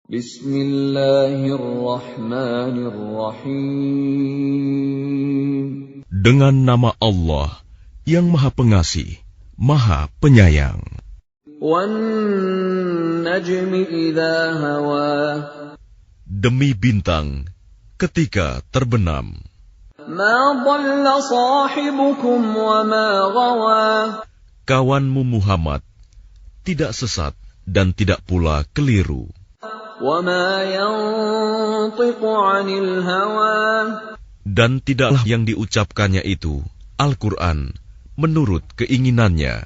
Bismillahirrahmanirrahim. Dengan nama Allah yang Maha Pengasih, Maha Penyayang. Wan-najmi idza hawa. Demi bintang ketika terbenam. Ma dhalla sahibukum wa ma ghawa. Kawanmu Muhammad tidak sesat dan tidak pula keliru. Wa ma yantiqu 'anil hawa. Dan tidaklah yang diucapkannya itu, Al-Quran, menurut keinginannya.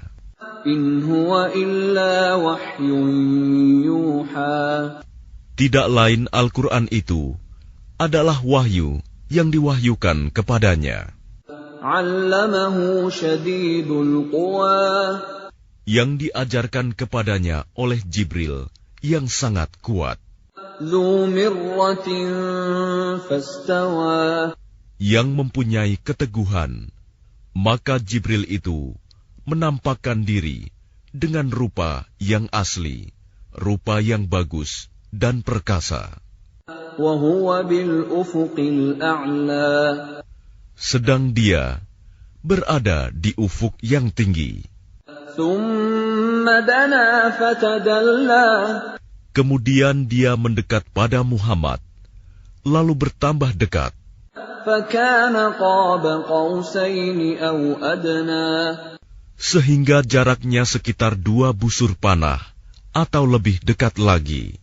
In huwa illa wahyun yuha. Tidak lain Al-Quran itu adalah wahyu yang diwahyukan kepadanya. 'Allamahu syadidul quwa. Yang diajarkan kepadanya oleh Jibril yang sangat kuat. Dzu mirratin fastawa. Yang mempunyai keteguhan, maka Jibril itu menampakkan diri dengan rupa yang asli, rupa yang bagus dan perkasa. Wa huwa bil ufuqil a'la. Sedang dia berada di ufuk yang tinggi. Thumma dana fatadalla. Kemudian dia mendekat pada Muhammad, lalu bertambah dekat. Fakana qaba qausaini aw adna. Sehingga jaraknya sekitar 2 busur panah atau lebih dekat lagi.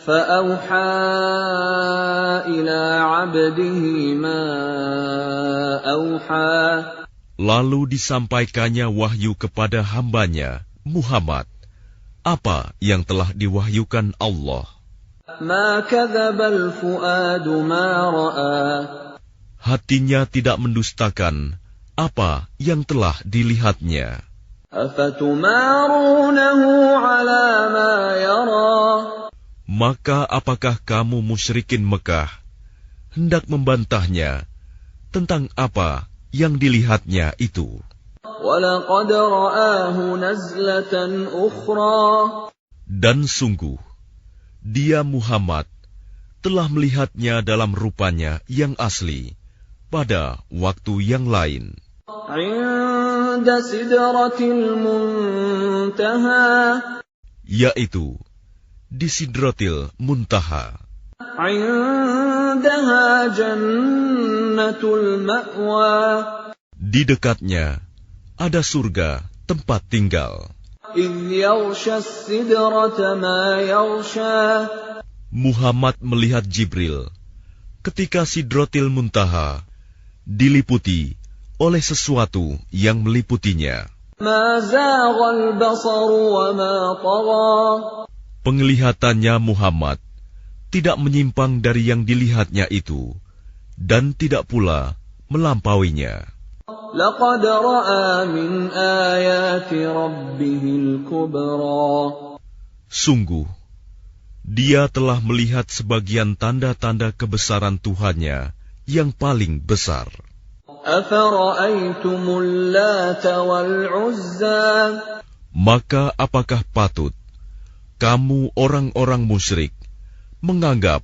Fa'auha ila 'abdihi ma auha. Lalu disampaikannya wahyu kepada hambanya, Muhammad, apa yang telah diwahyukan Allah. Ma kadzabal fuadu ma ra'a. Hatinya tidak mendustakan apa yang telah dilihatnya. Afatumarunahu 'ala ma yara. Maka apakah kamu musyrikin Mekah hendak membantahnya tentang apa yang dilihatnya itu? Walaqad ra'ahu nazlatan ukhra. Dan sungguh, dia Muhammad telah melihatnya dalam rupanya yang asli pada waktu yang lain. 'Inda sidratil muntaha. Yaitu di Sidratil Muntaha. 'Indaha jannatul ma'wa. Di dekatnya ada surga tempat tinggal. إِذْ يَغْشَى السِّدْرَةَ مَا يَغْشَى. Muhammad melihat Jibril ketika Sidratil Muntaha diliputi oleh sesuatu yang meliputinya. مَا زَاغَ الْبَصَرُ وَمَا طَغَى. Penglihatannya Muhammad tidak menyimpang dari yang dilihatnya itu dan tidak pula melampauinya. لَقَدْ رَأَى مِنْ آيَاتِ رَبِّهِ الْكُبْرَى. Sungguh, dia telah melihat sebagian tanda-tanda kebesaran Tuhannya yang paling besar. أَفَرَأَيْتُمُ اللَّاتَ وَالْعُزَّى. Maka apakah patut kamu orang-orang musyrik menganggap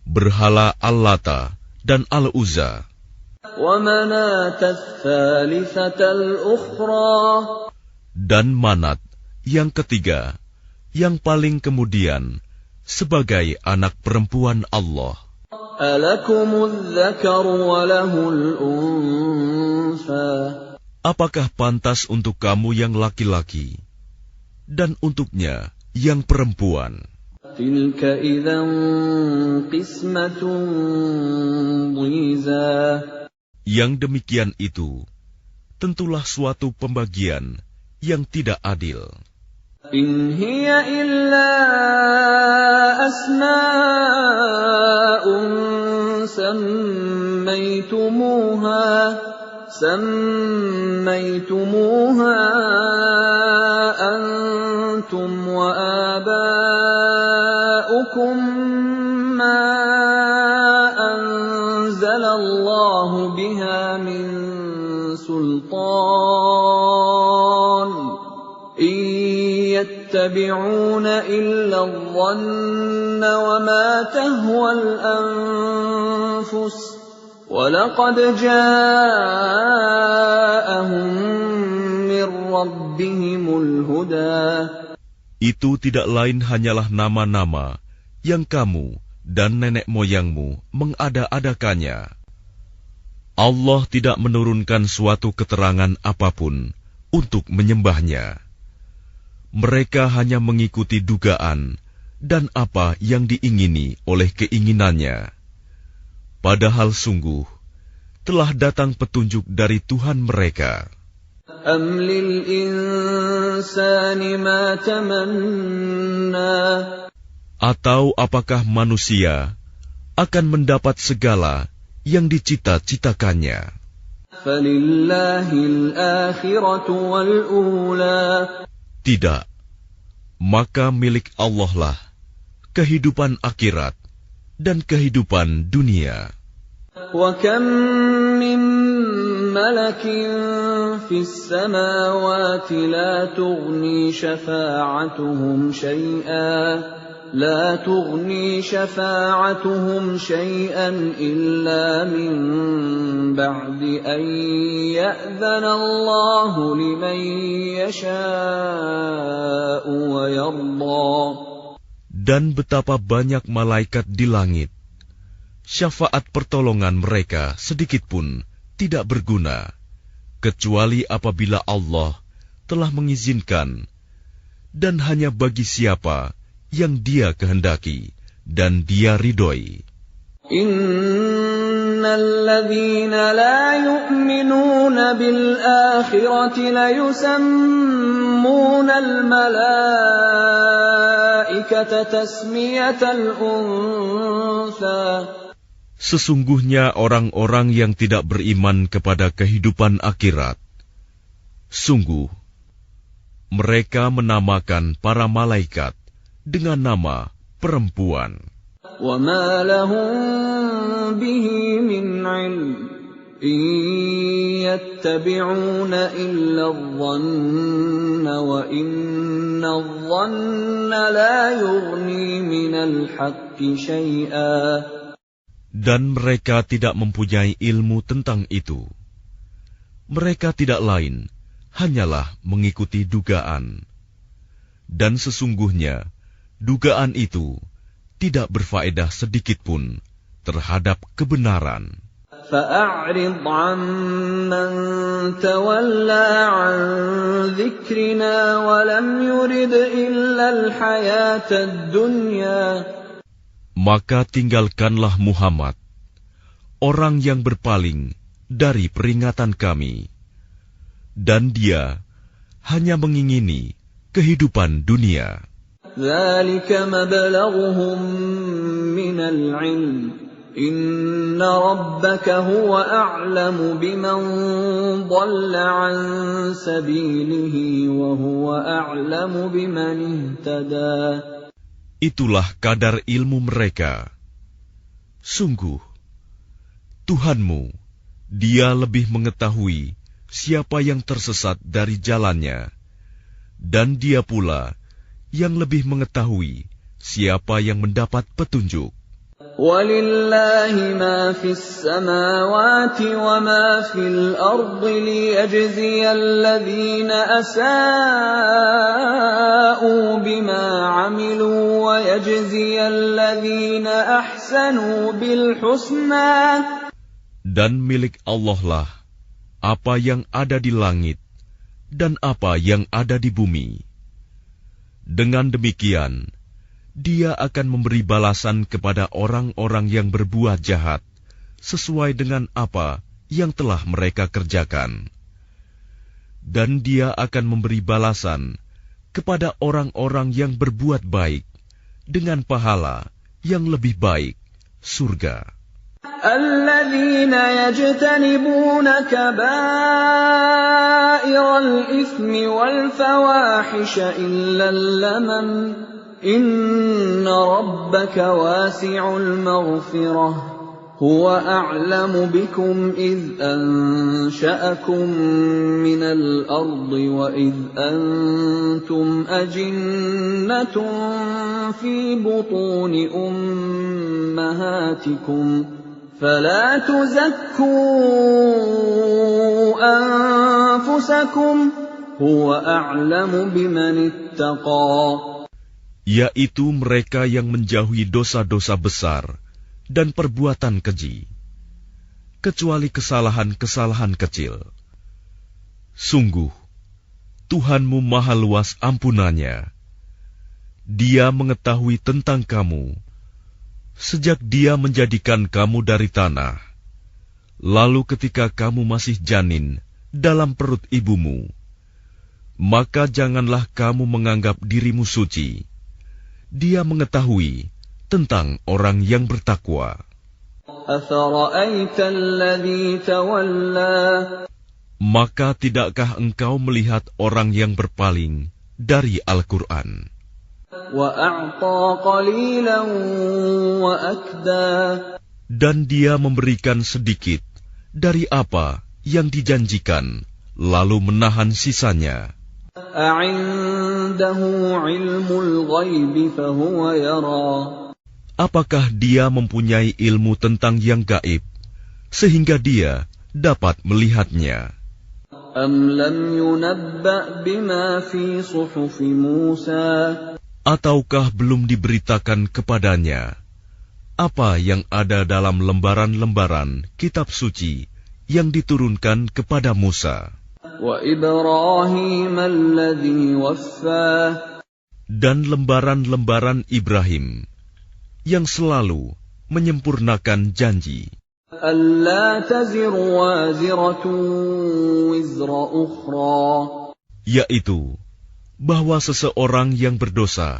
berhala Al-Lata dan Al-Uzza وَمَنَاةَ الثَّالِثَةَ الْأُخْرَى. dan Manat yang ketiga, yang paling kemudian sebagai anak perempuan Allah. أَلَكُمُ الذَّكَرُ وَلَهُ الْأُنثَى. Apakah pantas untuk kamu yang laki-laki dan untuknya yang perempuan? تِلْكَ إِذًا قِسْمَةٌ ضِيزَى. Yang demikian itu tentulah suatu pembagian yang tidak adil. إِنْ هِيَ إِلَّا أَسْمَاءٌ سَمَّيْتُمُوهَا أَنْتُمْ وَآبَاؤُكُمْ مَا أَنزَلَ اللَّهُ بِهَا مِنْ سُلْطَانٍ إِنْ يَتَّبِعُونَ إِلَّا الظن وما تهوى الأنفس وَلَقَدْ جَاءَهُم مِّن رَّبِّهِمُ الْهُدَىٰ. Itu tidak lain hanyalah nama-nama yang kamu dan nenek moyangmu mengada-adakannya. Allah tidak menurunkan suatu keterangan apapun untuk menyembahnya. Mereka hanya mengikuti dugaan dan apa yang diingini oleh keinginannya. Padahal sungguh telah datang petunjuk dari Tuhan mereka. أَمْ لِلْإِنسَانِ مَا تَمَنَّى. Atau apakah manusia akan mendapat segala yang dicita-citakannya? فَلِلَّهِ الْآخِرَةُ وَالْأُولَى. Tidak, maka milik Allah lah kehidupan akhirat dan kehidupan dunia. وَكَمْ مِنْ مَلَكٍ فِي السَّمَاوَاتِ لَا تُغْنِي شَفَاعَتُهُمْ شَيْئًا إِلَّا مِنْ بَعْدِ أَنْ يَأْذَنَ اللَّهُ لِمَنْ يَشَاءُ وَيَرْضَى. Dan betapa banyak malaikat di langit, syafaat pertolongan mereka sedikitpun tidak berguna, kecuali apabila Allah telah mengizinkan, dan hanya bagi siapa yang Dia kehendaki dan Dia ridhoi. Innalladzina la yu'minuna bil akhirati la yusammuna al malaikata tasmiyatal untha. Sesungguhnya orang-orang yang tidak beriman kepada kehidupan akhirat, sungguh mereka menamakan para malaikat dengan nama perempuan. وَمَا لَهُم بِهِ مِنْ عِلْمٍ إِنْ يَتَّبِعُونَ إِلَّا الظَّنَّ وَإِنَّ الظَّنَّ لَا يُغْنِي مِنَ الْحَقِّ شَيْئًا. Dan mereka tidak mempunyai ilmu tentang itu. Mereka tidak lain hanyalah mengikuti dugaan. Dan sesungguhnya dugaan itu tidak berfaedah sedikitpun terhadap kebenaran. فَأَعْرِضْ عَمَّنْ تَوَلَّى عَنْ ذِكْرِنَا وَلَمْ يُرِدْ إِلَّا الْحَيَاةَ الدُّنْيَا. Maka tinggalkanlah Muhammad, orang yang berpaling dari peringatan kami, dan dia hanya mengingini kehidupan dunia. ذَلِكَ مَبْلَغُهُم مِّنَ الْعِلْمِ إِنَّ رَبَّكَ هُوَ أَعْلَمُ بِمَنْ ضَلَّ عَنْ سَبِيلِهِ وَهُوَ أَعْلَمُ بِمَنِ اهْتَدَى. Itulah kadar ilmu mereka. Sungguh, Tuhanmu, Dia lebih mengetahui siapa yang tersesat dari jalannya, dan Dia pula yang lebih mengetahui siapa yang mendapat petunjuk. وَلِلَّهِ مَا فِي السَّمَاوَاتِ وَمَا فِي الْأَرْضِ لِيَجْزِيَ الَّذِينَ أَسَاءُوا بِمَا عَمِلُوا وَيَجْزِيَ الَّذِينَ أَحْسَنُوا بِالْحُسْنَى. Dan milik Allah lah apa yang ada di langit dan apa yang ada di bumi. Dengan demikian, Dia akan memberi balasan kepada orang-orang yang berbuat jahat sesuai dengan apa yang telah mereka kerjakan. Dan Dia akan memberi balasan kepada orang-orang yang berbuat baik dengan pahala yang lebih baik, surga. الَّذِينَ يَجْتَنِبُونَ كَبَائِرَ الْإِثْمِ وَالْفَوَاحِشَ إِلَّا اللَّمَمَ إِنَّ رَبَّكَ وَاسِعُ الْمَغْفِرَةِ هو أعلم بكم إذ أنشأكم من الأرض وإذ أنتم أجنة في بطون أمهاتكم فلا تزكوا أنفسكم هو أعلم بمن اتقى. Yaitu mereka yang menjauhi dosa-dosa besar dan perbuatan keji, kecuali kesalahan-kesalahan kecil. Sungguh, Tuhanmu maha luas ampunannya. Dia mengetahui tentang kamu, sejak Dia menjadikan kamu dari tanah, lalu ketika kamu masih janin dalam perut ibumu, maka janganlah kamu menganggap dirimu suci. Dia mengetahui tentang orang yang bertakwa. Maka tidakkah engkau melihat orang yang berpaling dari Al-Quran? Dan dia memberikan sedikit dari apa yang dijanjikan, lalu menahan sisanya. Apakah dia mempunyai ilmu tentang yang gaib, sehingga dia dapat melihatnya? Ataukah belum diberitakan kepadanya apa yang ada dalam lembaran-lembaran kitab suci yang diturunkan kepada Musa? Dan lembaran-lembaran Ibrahim yang selalu menyempurnakan janji, yaitu bahwa seseorang yang berdosa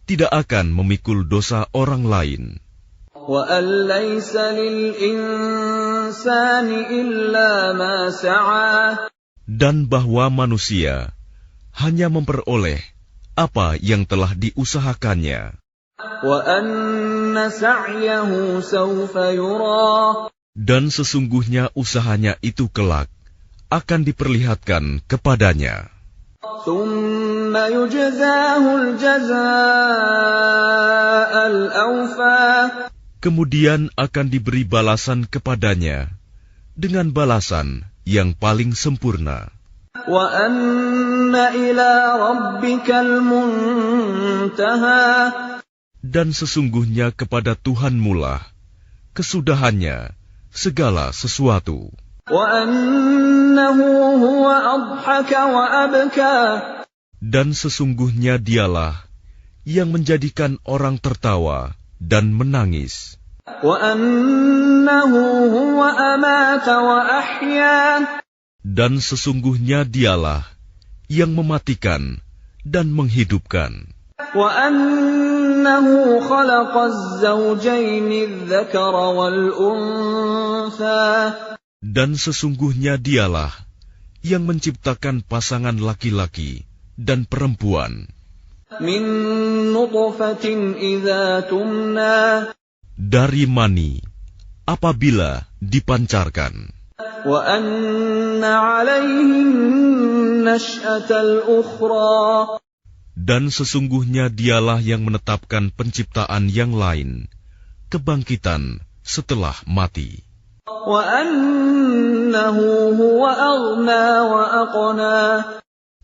tidak akan memikul dosa orang lain, dan bahwa manusia hanya memperoleh apa yang telah diusahakannya. Dan sesungguhnya usahanya itu kelak akan diperlihatkan kepadanya. Kemudian akan diberi balasan kepadanya dengan balasan yang paling sempurna. Dan sesungguhnya kepada Tuhanmu lah kesudahannya segala sesuatu. Dan sesungguhnya Dialah yang menjadikan orang tertawa dan menangis. Dan sesungguhnya Dialah yang mematikan dan menghidupkan. Dan sesungguhnya Dialah yang menciptakan pasangan laki-laki dan perempuan dari mani apabila dipancarkan. Dan sesungguhnya Dialah yang menetapkan penciptaan yang lain, kebangkitan setelah mati.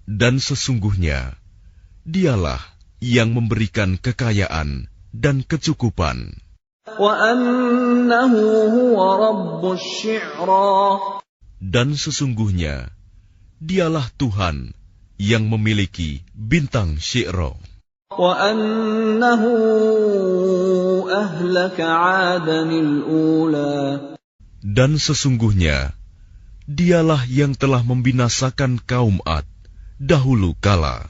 Dan sesungguhnya Dialah yang memberikan kekayaan dan kecukupan. Dan sesungguhnya Dialah Tuhan yang memiliki bintang Syi'ra. Dan sesungguhnya Dialah yang telah membinasakan kaum Ad dahulu kala.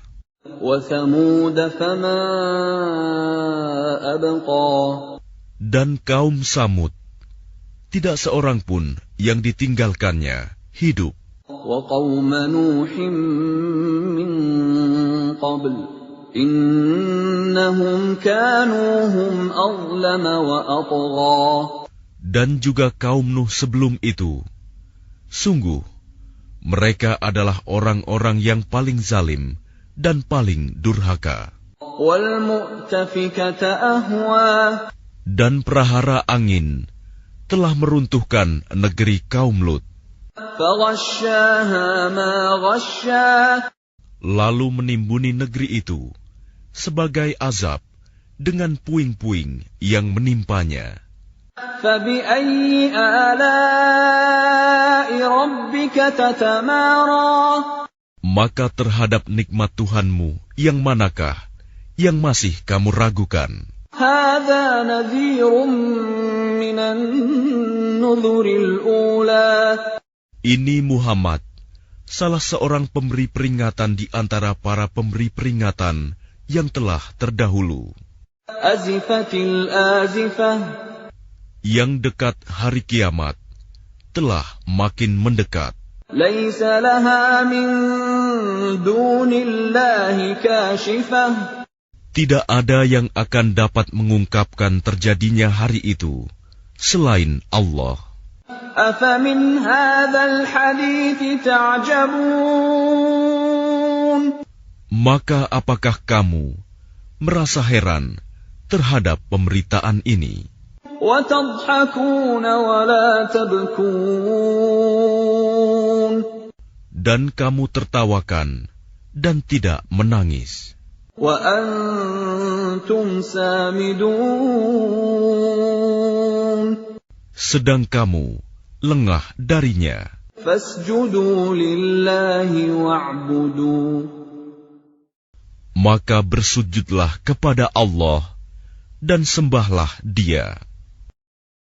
Dan kaum Samud, tidak seorang pun yang ditinggalkannya hidup. Dan juga kaum Nuh sebelum itu. Sungguh, mereka adalah orang-orang yang paling zalim dan paling durhaka. وَالْمُؤْتَفِكَةَ أَهْوَى Dan prahara angin telah meruntuhkan negeri kaum Lut. فَغَشَّاهَا مَا غَشَّى Lalu menimbuni negeri itu sebagai azab dengan puing-puing yang menimpanya. فَبِأَيِّ آلَاءِ رَبِّكَ تَتَمَارَى Maka terhadap nikmat Tuhanmu yang manakah yang masih kamu ragukan? هَذَا نَذِيرٌ مِّنَ النُّذُرِ الْأُولَى Ini Muhammad, salah seorang pemberi peringatan di antara para pemberi peringatan yang telah terdahulu. أَزِفَتِ الْآزِفَةُ Yang dekat hari kiamat telah makin mendekat. لَيْسَ لَهَا مِن دُونِ اللَّهِ كَاشِفَةٌ Tidak ada yang akan dapat mengungkapkan terjadinya hari itu selain Allah. أَفَمِنْ هَذَا الْحَدِيثِ تَعْجَبُونَ Maka apakah kamu merasa heran terhadap pemberitaan ini? وَتَضْحَكُونَ وَلَا تَبْكُونَ Dan kamu tertawakan dan tidak menangis. وَأَنْتُمْ سَامِدُونَ Sedang kamu lengah darinya. فَاسْجُدُوا لِلَّهِ وَاعْبُدُوا Maka bersujudlah kepada Allah dan sembahlah Dia.